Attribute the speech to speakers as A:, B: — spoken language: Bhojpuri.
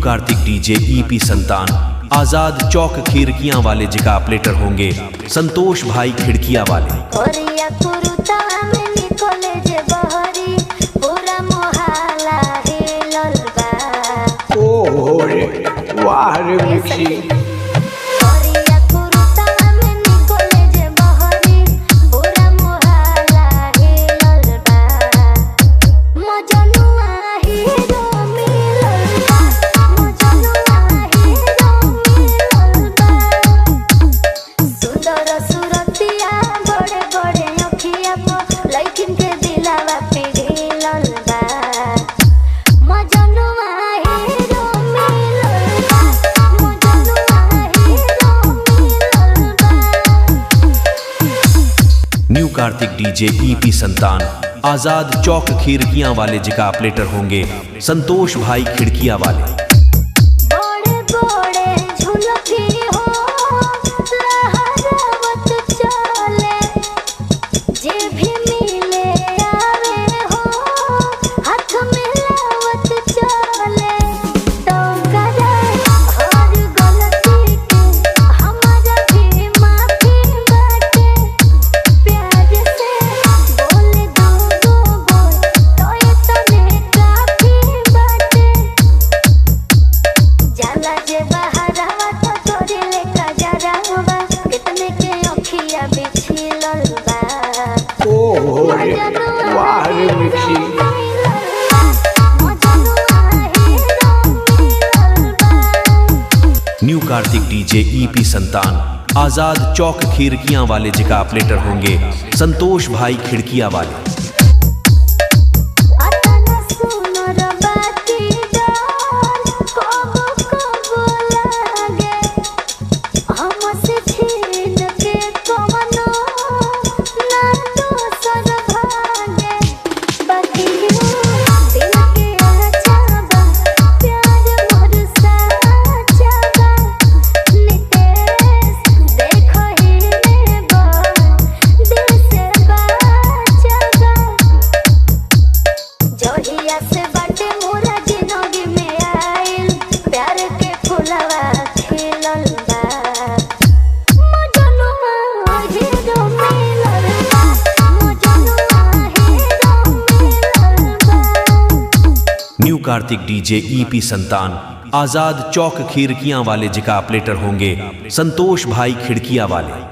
A: कार्तिक डीजे ईपी संतान, आजाद चौक खिड़कियां वाले जिका प्लेटर होंगे संतोष भाई खिड़कियां वाले।
B: ओहो रे वाह रे मिक्सी
A: न्यू कार्तिक डीजे ईपी संतान, आजाद चौक खिड़कियां वाले जिका प्लेटर होंगे संतोष भाई खिड़कियां वाले।
B: ओहो रे वाह रे मिक्सी
A: न्यू कार्तिक डीजे ईपी संतान, आजाद चौक खिड़कियां वाले जिका प्लेटर होंगे संतोष भाई खिड़कियां वाले। न्यू कार्तिक डीजे ईपी संतान, आजाद चौक खिड़कियां वाले जिका प्लेटर होंगे संतोष भाई खिड़कियां वाले।